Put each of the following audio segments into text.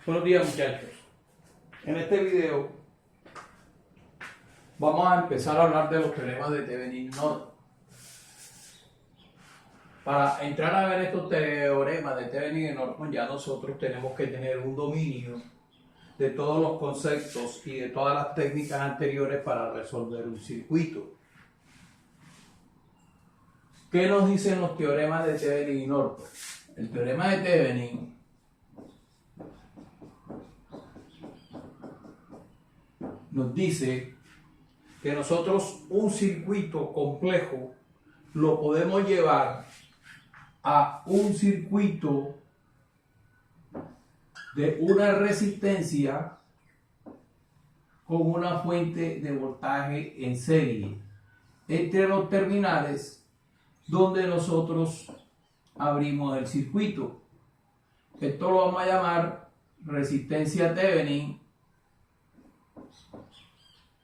Buenos días, muchachos. En este video vamos a empezar a hablar de los teoremas de Thevenin-Norton. Para entrar a ver estos teoremas de Thevenin y Norton, ya nosotros tenemos que tener un dominio de todos los conceptos y de todas las técnicas anteriores para resolver un circuito. ¿Qué nos dicen los teoremas de Thevenin y Norton? El teorema de Thevenin nos dice que nosotros un circuito complejo lo podemos llevar a un circuito de una resistencia con una fuente de voltaje en serie entre los terminales donde nosotros abrimos el circuito. Esto lo vamos a llamar resistencia Thevenin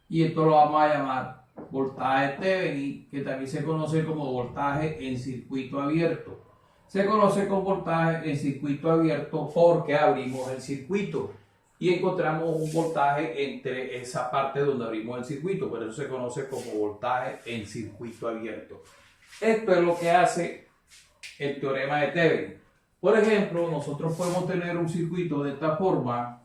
y esto lo vamos a llamar voltaje Thevenin, que también se conoce como voltaje en circuito abierto. Se conoce como voltaje en circuito abierto porque abrimos el circuito y encontramos un voltaje entre esa parte donde abrimos el circuito, por eso se conoce como voltaje en circuito abierto. Esto es lo que hace el teorema de Thevenin. Por ejemplo, nosotros podemos tener un circuito de esta forma.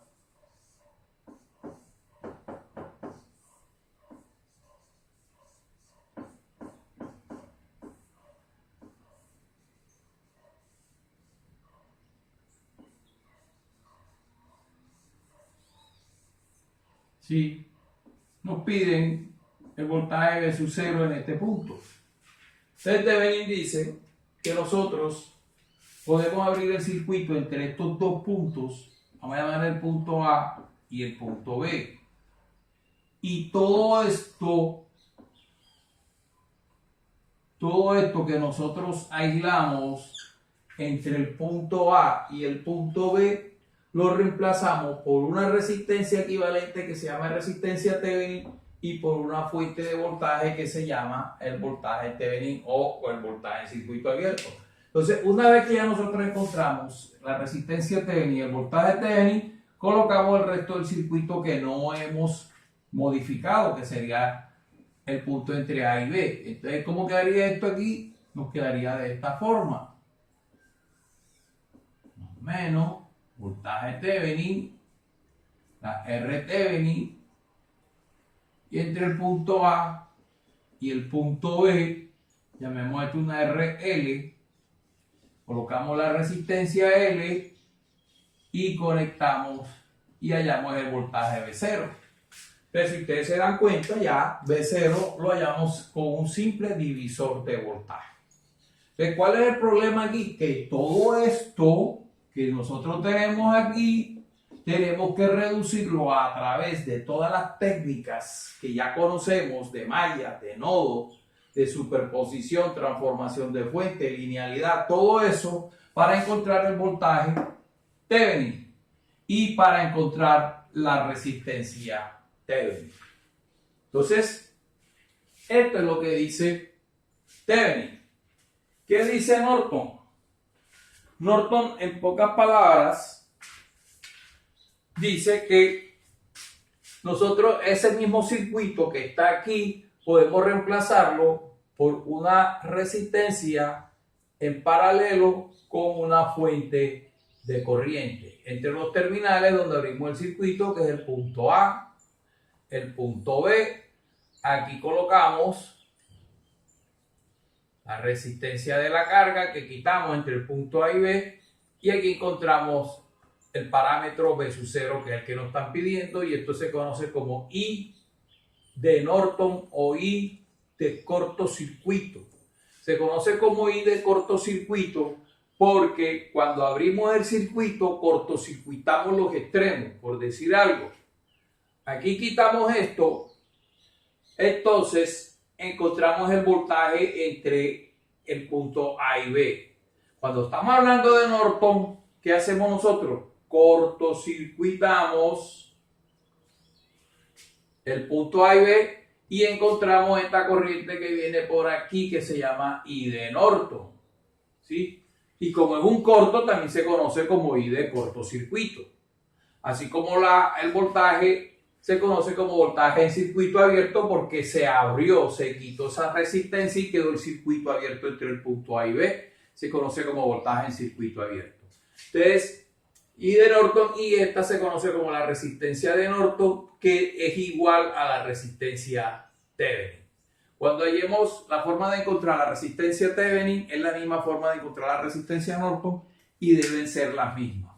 Si nos piden el voltaje de su cero en este punto. Entonces Thevenin dice que nosotros podemos abrir el circuito entre estos dos puntos, vamos a llamar el punto A y el punto B. Y todo esto que nosotros aislamos entre el punto A y el punto B, lo reemplazamos por una resistencia equivalente que se llama resistencia Thevenin y por una fuente de voltaje que se llama el voltaje Thevenin o el voltaje en circuito abierto. Entonces, una vez que ya nosotros encontramos la resistencia Thevenin y el voltaje Thevenin, colocamos el resto del circuito que no hemos modificado, que sería el punto entre A y B. Entonces, ¿cómo quedaría esto aquí? Nos quedaría de esta forma. Menos voltaje Thevenin, la R Thevenin, y entre el punto A y el punto B, llamemos esto una RL, colocamos la resistencia L y conectamos y hallamos el voltaje V0. Pero si ustedes se dan cuenta, ya V0 lo hallamos con un simple divisor de voltaje. Entonces, ¿cuál es el problema aquí? Que todo esto que nosotros tenemos aquí, tenemos que reducirlo a través de todas las técnicas que ya conocemos de malla, de nodo, de superposición, transformación de fuente, linealidad, todo eso para encontrar el voltaje Thevenin y para encontrar la resistencia Thevenin. Entonces, esto es lo que dice Thevenin. ¿Qué dice Norton? Norton, en pocas palabras, dice que nosotros ese mismo circuito que está aquí podemos reemplazarlo por una resistencia en paralelo con una fuente de corriente entre los terminales donde abrimos el circuito, que es el punto A, el punto B. Aquí colocamos la resistencia de la carga que quitamos entre el punto A y B, y aquí encontramos el parámetro V sub 0, que es el que nos están pidiendo, y esto se conoce como I de Norton o I de cortocircuito. Se conoce como I de cortocircuito porque cuando abrimos el circuito cortocircuitamos los extremos, por decir algo. Aquí quitamos esto, entonces encontramos el voltaje entre el punto A y B. Cuando estamos hablando de Norton, ¿qué hacemos nosotros? Cortocircuitamos el punto A y B y encontramos esta corriente que viene por aquí que se llama I de Norton, ¿sí? Y como es un corto, también se conoce como I de cortocircuito. Así como el voltaje se conoce como voltaje en circuito abierto porque se abrió, se quitó esa resistencia y quedó el circuito abierto entre el punto A y B. Se conoce como voltaje en circuito abierto. Entonces, y de Norton, y esta se conoce como la resistencia de Norton, que es igual a la resistencia Thevenin. Cuando hallemos la forma de encontrar la resistencia Thevenin, es la misma forma de encontrar la resistencia Norton y deben ser las mismas.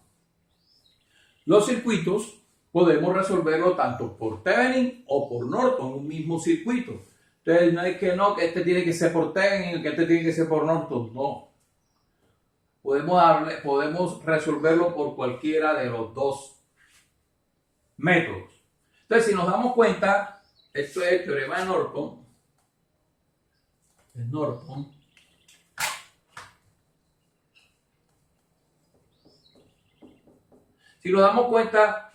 Los circuitos podemos resolverlo tanto por Thevenin o por Norton, un mismo circuito. Entonces no es que no, que este tiene que ser por Thevenin, que este tiene que ser por Norton, no. Podemos resolverlo por cualquiera de los dos métodos. Entonces, si nos damos cuenta, esto es el teorema de Norton. Si nos damos cuenta,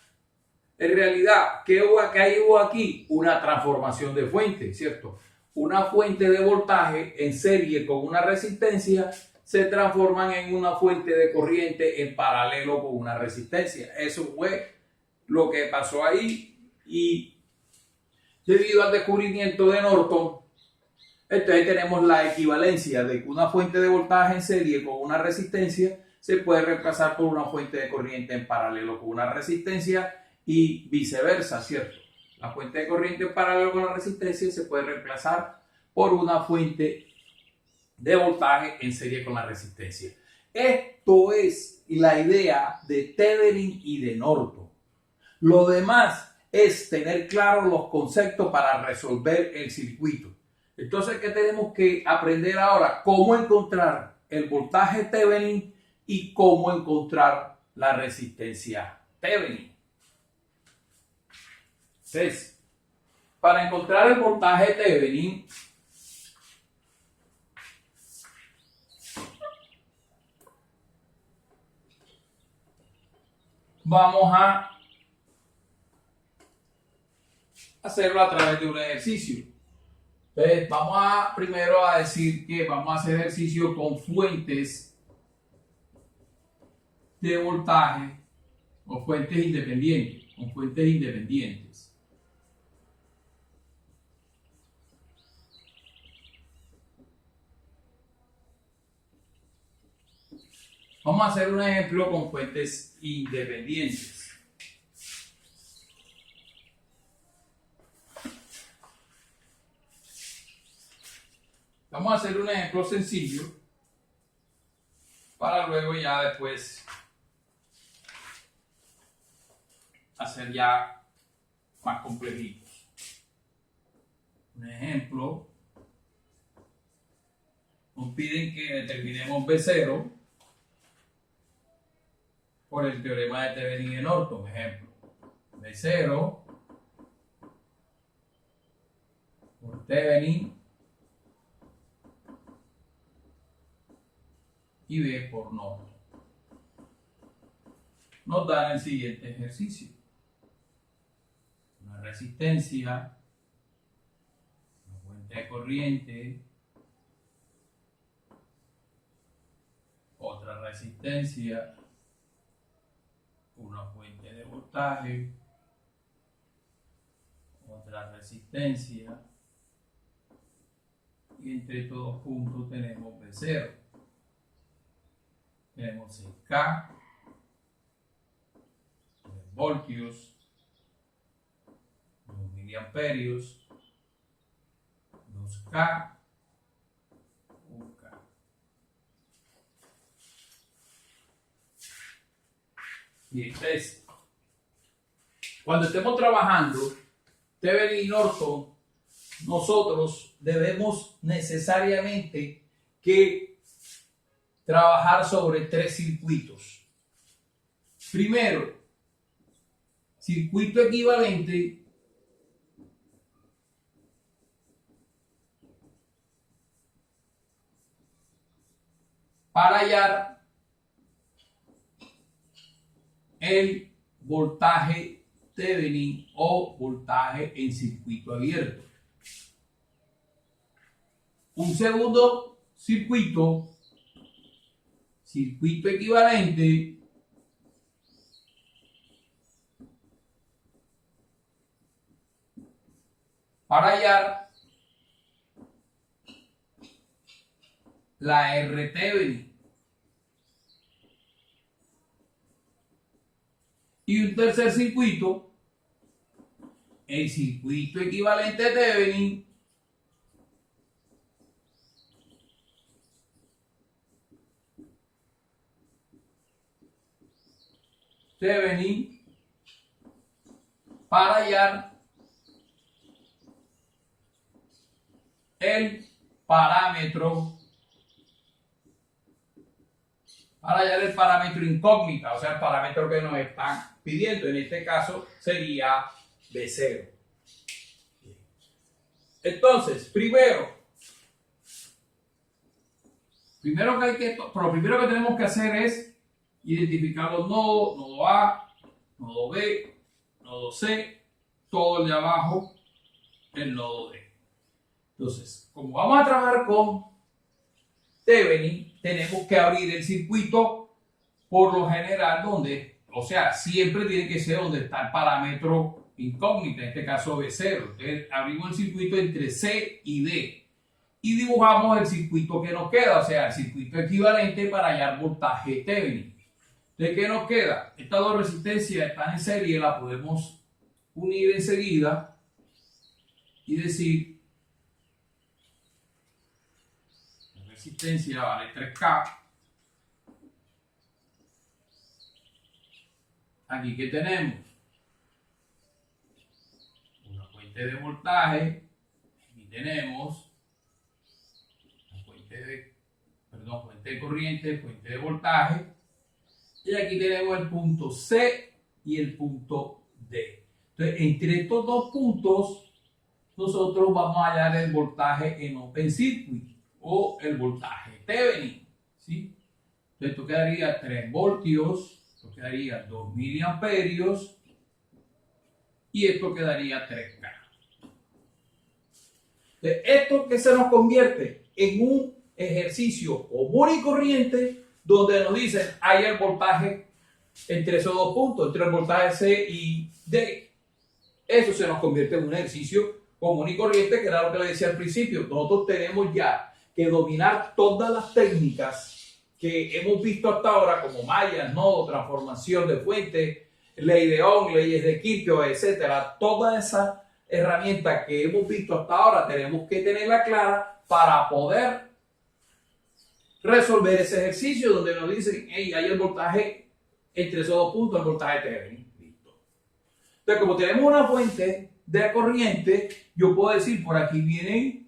en realidad, ¿qué hubo aquí? Una transformación de fuente, ¿cierto? Una fuente de voltaje en serie con una resistencia se transforman en una fuente de corriente en paralelo con una resistencia. Eso fue lo que pasó ahí y debido al descubrimiento de Norton, entonces tenemos la equivalencia de que una fuente de voltaje en serie con una resistencia se puede reemplazar por una fuente de corriente en paralelo con una resistencia y viceversa, ¿cierto? La fuente de corriente en paralelo con la resistencia se puede reemplazar por una fuente de voltaje en serie con la resistencia. Esto es la idea de Thevenin y de Norton. Lo demás es tener claros los conceptos para resolver el circuito. Entonces, ¿qué tenemos que aprender ahora? Cómo encontrar el voltaje Thevenin y cómo encontrar la resistencia Thevenin. Entonces, para encontrar el voltaje Thevenin, vamos a hacerlo a través de un ejercicio. Entonces, vamos primero a decir que vamos a hacer ejercicio con fuentes de voltaje o fuentes independientes, Vamos a hacer un ejemplo con fuentes independientes. Vamos a hacer un ejemplo sencillo para luego ya después hacer ya más complejitos. Un ejemplo, nos piden que determinemos B0 por el teorema de Thevenin y de Norton. Ejemplo, B0 por Thevenin y B por Norton. Nos dan el siguiente ejercicio. Una resistencia, una fuente de corriente, otra resistencia, una fuente de voltaje, otra resistencia, y entre todos juntos tenemos B0. Tenemos 6K, 3 voltios, 2 miliamperios, 2K, 1K. Y entonces, cuando estemos trabajando Thevenin y Norton, nosotros debemos necesariamente que trabajar sobre 3 circuitos. Primero, circuito equivalente para hallar el voltaje Thevenin o voltaje en circuito abierto. Un segundo circuito equivalente para hallar la R Thevenin. Y un tercer circuito, el circuito equivalente Thevenin, para hallar el parámetro, incógnita, o sea, el parámetro que nos están pidiendo. En este caso sería B0. Entonces, primero que tenemos que hacer es identificar los nodos: nodo A, nodo B, nodo C, todo el de abajo, el nodo D. Entonces, como vamos a trabajar con Thevenin, tenemos que abrir el circuito por lo general donde, o sea, siempre tiene que ser donde está el parámetro incógnito, en este caso B0. Entonces, abrimos el circuito entre C y D y dibujamos el circuito que nos queda, o sea, el circuito equivalente para hallar voltaje Thevenin. Entonces, ¿qué nos queda? Estas dos resistencias están en serie, las podemos unir enseguida y decir: la resistencia vale 3K. Aquí que tenemos una fuente de voltaje, aquí tenemos una fuente de corriente, fuente de voltaje, y aquí tenemos el punto C y el punto D. Entonces, entre estos dos puntos, nosotros vamos a hallar el voltaje en open circuit o el voltaje Thevenin, ¿sí? Entonces, esto quedaría 3 voltios, esto quedaría 2 miliamperios y esto quedaría 3K. Entonces, esto que se nos convierte en un ejercicio común y corriente donde nos dicen hay el voltaje entre esos dos puntos, entre el voltaje C y D. Eso se nos convierte en un ejercicio común y corriente, que era lo que le decía al principio. Nosotros tenemos ya que dominar todas las técnicas que hemos visto hasta ahora, como mallas, nodos, transformación de fuente, ley de Ohm, leyes de Kirchhoff, etcétera. Todas esas herramientas que hemos visto hasta ahora tenemos que tenerla clara para poder resolver ese ejercicio donde nos dicen: hey, hay el voltaje entre esos dos puntos, el voltaje Thevenin. Listo. Entonces, como tenemos una fuente de corriente, yo puedo decir: por aquí viene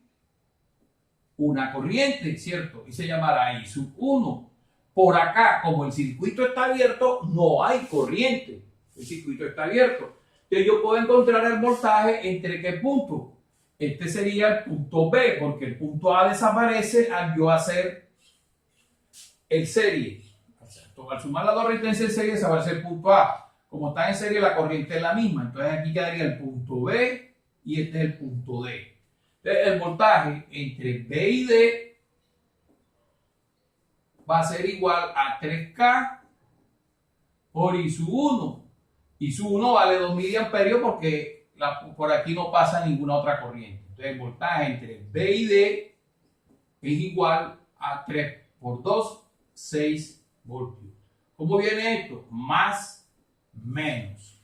una corriente, ¿cierto? Y se llamará I sub 1. Por acá, como el circuito está abierto, no hay corriente. El circuito está abierto. Entonces yo puedo encontrar el voltaje entre qué punto. Este sería el punto B, porque el punto A desaparece al yo hacer el serie. O sea, al sumar las dos resistencias en serie, desaparece el punto A. Como está en serie, la corriente es la misma. Entonces aquí quedaría el punto B y este es el punto D. Entonces, el voltaje entre B y D va a ser igual a 3K por I sub 1. I sub 1 vale 2 miliamperios porque por aquí no pasa ninguna otra corriente. Entonces, el voltaje entre B y D es igual a 3 por 2, 6 voltios. ¿Cómo viene esto? Más, menos.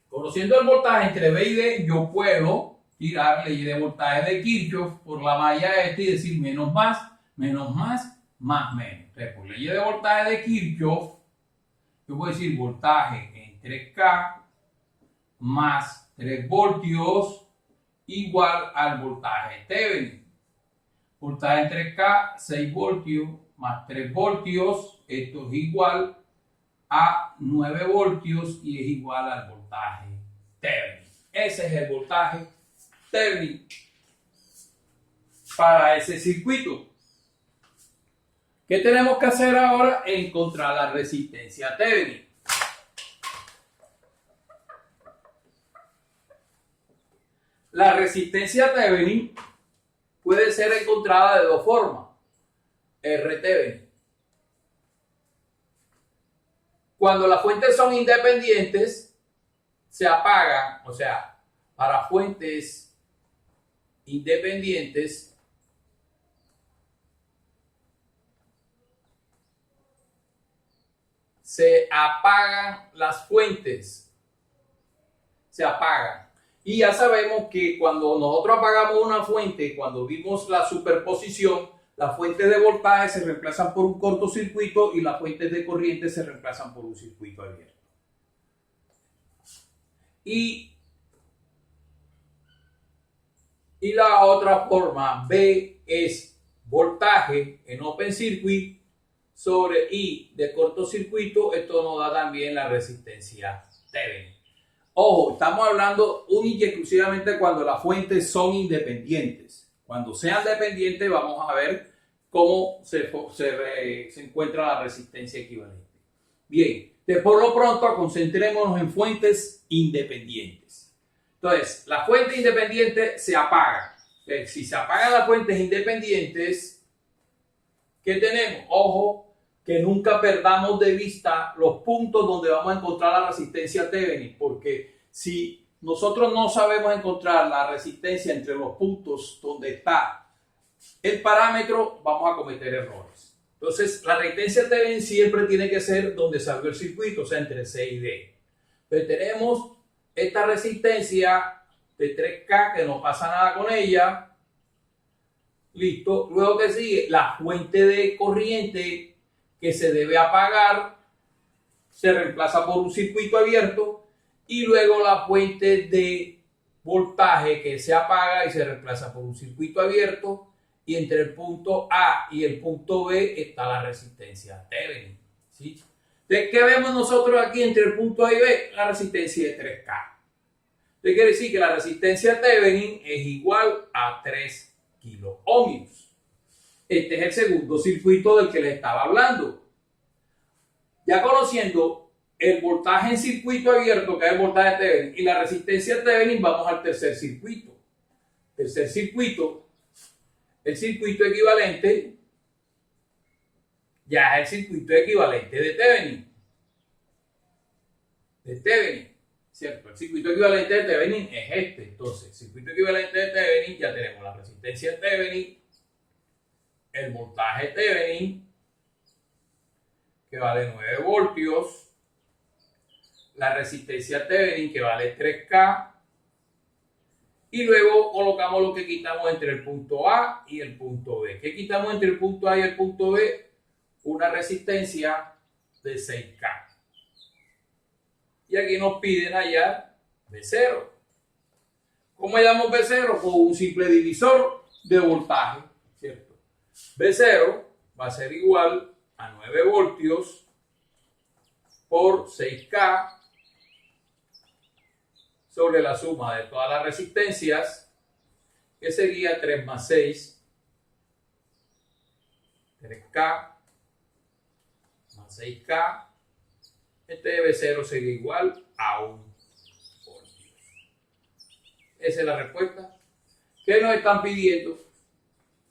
Conociendo el voltaje entre B y D, yo puedo tirar ley de voltaje de Kirchhoff por la malla y decir menos más, más menos. Entonces, por ley de voltaje de Kirchhoff, yo puedo decir voltaje en 3K más 3 voltios igual al voltaje Thevenin. Voltaje en 3K, 6 voltios más 3 voltios, esto es igual a 9 voltios y es igual al voltaje Thevenin. Ese es el voltaje Thevenin para ese circuito. ¿Qué tenemos que hacer ahora? Encontrar la resistencia Thevenin. La resistencia Thevenin puede ser encontrada de dos formas. R Thevenin. Cuando las fuentes son independientes, se apagan, o sea, para fuentes independientes se apagan las fuentes. Se apagan. Y ya sabemos que cuando nosotros apagamos una fuente, cuando vimos la superposición, las fuentes de voltaje se reemplazan por un cortocircuito y las fuentes de corriente se reemplazan por un circuito abierto. Y la otra forma B es voltaje en open circuit sobre I de cortocircuito. Esto nos da también la resistencia Thevenin. Ojo, estamos hablando única y exclusivamente cuando las fuentes son independientes. Cuando sean dependientes vamos a ver cómo se encuentra la resistencia equivalente. Bien, por lo pronto concentrémonos en fuentes independientes. Entonces, la fuente independiente se apaga. Si se apagan las fuentes independientes, ¿qué tenemos? Ojo, que nunca perdamos de vista los puntos donde vamos a encontrar la resistencia Thevenin, porque si nosotros no sabemos encontrar la resistencia entre los puntos donde está el parámetro, vamos a cometer errores. Entonces, la resistencia Thevenin siempre tiene que ser donde se abrió el circuito, o sea, entre C y D. Entonces, tenemos esta resistencia de 3K que no pasa nada con ella. Listo. Luego que sigue la fuente de corriente que se debe apagar, se reemplaza por un circuito abierto, y luego la fuente de voltaje que se apaga y se reemplaza por un circuito abierto, y entre el punto A y el punto B está la resistencia Thevenin. ¿Sí? Entonces, ¿qué vemos nosotros aquí entre el punto A y B? La resistencia de 3K. Entonces, quiere decir que la resistencia Thevenin es igual a 3 kiloohmios. Este es el segundo circuito del que les estaba hablando. Ya conociendo el voltaje en circuito abierto, que es el voltaje Thevenin, y la resistencia Thevenin, vamos al tercer circuito. Tercer circuito, el circuito equivalente, ya es el circuito equivalente de Thevenin. ¿Cierto? El circuito equivalente de Thevenin es este. Entonces, el circuito equivalente de Thevenin, ya tenemos la resistencia Thevenin, el voltaje Thevenin, que vale 9 voltios, la resistencia Thevenin, que vale 3K, y luego colocamos lo que quitamos entre el punto A y el punto B. ¿Qué quitamos entre el punto A y el punto B? Una resistencia de 6K. Y aquí nos piden hallar B0. ¿Cómo hallamos B0? Con un simple divisor de voltaje, ¿cierto? B0 va a ser igual a 9 voltios por 6K sobre la suma de todas las resistencias, que sería 3 más 6, 3K más 6K. Este B0 sería igual a 1 voltio. Esa es la respuesta que nos están pidiendo.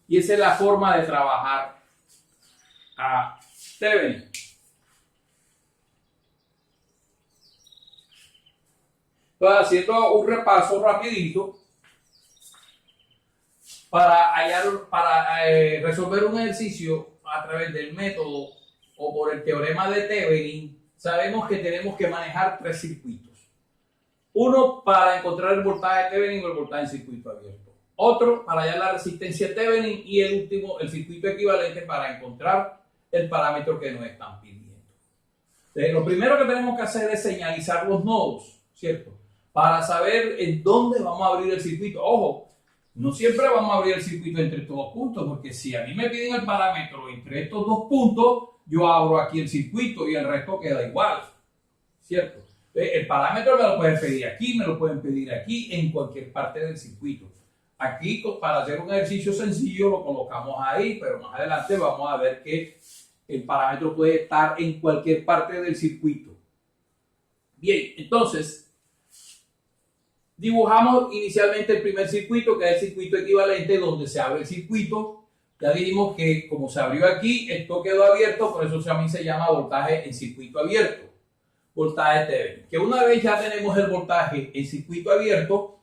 Y esa es la forma de trabajar a Thevenin. Entonces, haciendo un repaso rapidito para resolver un ejercicio a través del método o por el teorema de Thevenin, sabemos que tenemos que manejar 3 circuitos. Uno para encontrar el voltaje Thevenin o el voltaje en circuito abierto. Otro para hallar la resistencia Thevenin, y el último, el circuito equivalente, para encontrar el parámetro que nos están pidiendo. Entonces, lo primero que tenemos que hacer es señalizar los nodos, ¿cierto? Para saber en dónde vamos a abrir el circuito. Ojo, no siempre vamos a abrir el circuito entre estos dos puntos, porque si a mí me piden el parámetro entre estos dos puntos, yo abro aquí el circuito y el resto queda igual, ¿cierto? El parámetro me lo pueden pedir aquí, me lo pueden pedir aquí, en cualquier parte del circuito. Aquí, para hacer un ejercicio sencillo, lo colocamos ahí, pero más adelante vamos a ver que el parámetro puede estar en cualquier parte del circuito. Bien, entonces, dibujamos inicialmente el primer circuito, que es el circuito equivalente, donde se abre el circuito. Ya dijimos que como se abrió aquí, esto quedó abierto, por eso también se llama voltaje en circuito abierto. Voltaje Thevenin. Que una vez ya tenemos el voltaje en circuito abierto,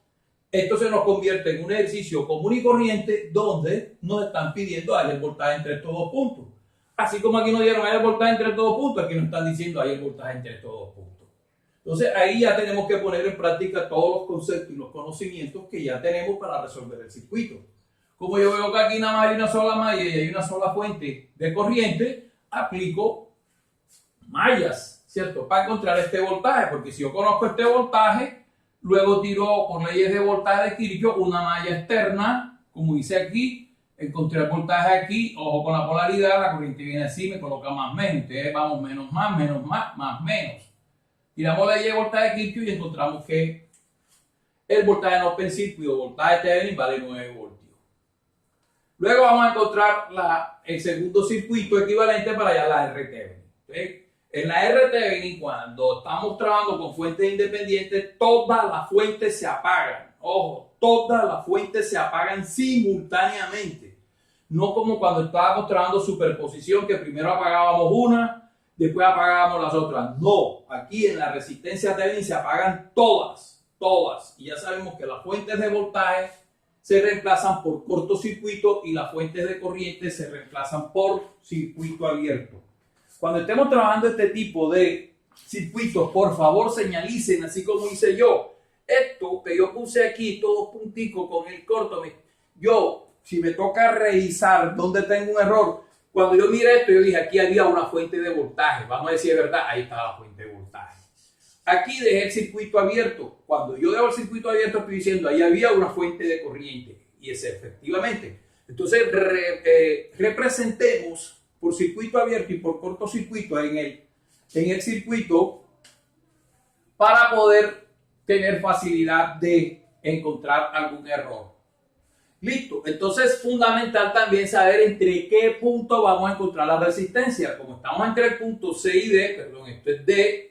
esto se nos convierte en un ejercicio común y corriente donde nos están pidiendo hallar el voltaje entre estos dos puntos. Así como aquí nos dieron hallar el voltaje entre estos dos puntos, aquí nos están diciendo hallar el voltaje entre estos dos puntos. Entonces ahí ya tenemos que poner en práctica todos los conceptos y los conocimientos que ya tenemos para resolver el circuito. Como yo veo que aquí nada más hay una sola malla y hay una sola fuente de corriente, aplico mallas, ¿cierto? Para encontrar este voltaje, porque si yo conozco este voltaje, luego tiro por leyes de voltaje de Kirchhoff una malla externa, como dice aquí, encontré el voltaje aquí, ojo con la polaridad, la corriente viene así, me coloca más menos, entonces vamos menos más, más menos. Tiramos la ley de voltaje de Kirchhoff y encontramos que el voltaje en open circuit o voltaje Thevenin vale 9 voltios. Luego vamos a encontrar el segundo circuito equivalente para hallar la R Thevenin. ¿Okay? En la R Thevenin, cuando estamos trabajando con fuentes independientes, todas las fuentes se apagan. Ojo, todas las fuentes se apagan simultáneamente. No como cuando estábamos trabajando superposición, que primero apagábamos una, después apagábamos las otras. No, aquí en la resistencia Thevenin se apagan todas. Y ya sabemos que las fuentes de voltaje se reemplazan por cortocircuito y las fuentes de corriente se reemplazan por circuito abierto. Cuando estemos trabajando este tipo de circuitos, por favor señalicen, así como hice yo. Esto que yo puse aquí, todos punticos con el corto, si me toca revisar dónde tengo un error, cuando yo miré esto, yo dije, aquí había una fuente de voltaje. Vamos a decir, es verdad, ahí está la fuente de voltaje. Aquí dejé el circuito abierto. Cuando yo dejo el circuito abierto, estoy diciendo, ahí había una fuente de corriente. Y es efectivamente. Entonces, representemos por circuito abierto y por cortocircuito en el circuito para poder tener facilidad de encontrar algún error. Listo. Entonces, es fundamental también saber entre qué punto vamos a encontrar la resistencia. Como estamos entre el punto C y D, perdón, esto es D,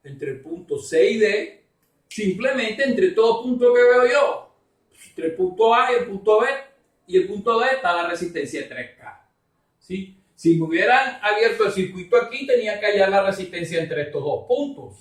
entre el punto C y D, simplemente entre todo punto que veo yo, entre el punto A y el punto B y el punto D está la resistencia 3K. ¿Sí? Si me hubieran abierto el circuito aquí, tenía que hallar la resistencia entre estos dos puntos.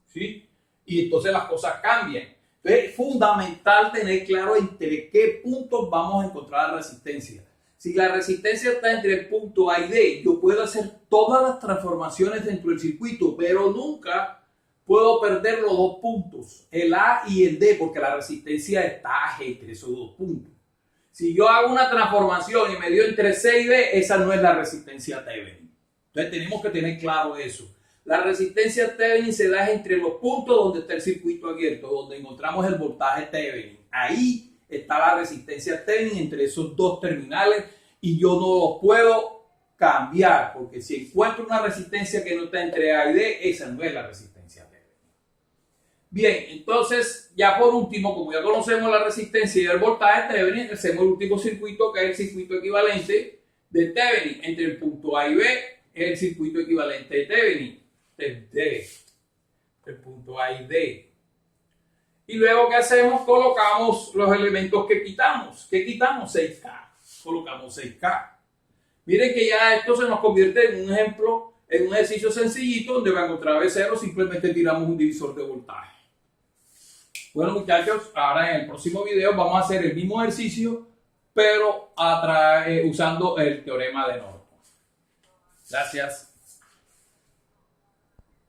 ¿Sí? Y entonces las cosas cambian. Entonces es fundamental tener claro entre qué puntos vamos a encontrar la resistencia. Si la resistencia está entre el punto A y D, yo puedo hacer todas las transformaciones dentro del circuito, pero nunca puedo perder los dos puntos, el A y el D, porque la resistencia está entre esos dos puntos. Si yo hago una transformación y me dio entre C y D, esa no es la resistencia Thevenin. Entonces tenemos que tener claro eso. La resistencia Thevenin se da entre los puntos donde está el circuito abierto, donde encontramos el voltaje Thevenin. Ahí está la resistencia Thevenin entre esos dos terminales y yo no los puedo cambiar, porque si encuentro una resistencia que no está entre A y D, esa no es la resistencia Thevenin. Bien, entonces ya por último, como ya conocemos la resistencia y el voltaje Thevenin, hacemos el último circuito, que es el circuito equivalente de Thevenin. Entre el punto A y B es el circuito equivalente de Thevenin, el D, el punto A y D. Y luego, ¿qué hacemos? Colocamos los elementos que quitamos. ¿Qué quitamos? 6K. Colocamos 6K. Miren que ya esto se nos convierte en un ejemplo, en un ejercicio sencillito, donde va a encontrar B0, simplemente tiramos un divisor de voltaje. Bueno, muchachos, ahora en el próximo video vamos a hacer el mismo ejercicio, pero usando el teorema de Norton. Gracias.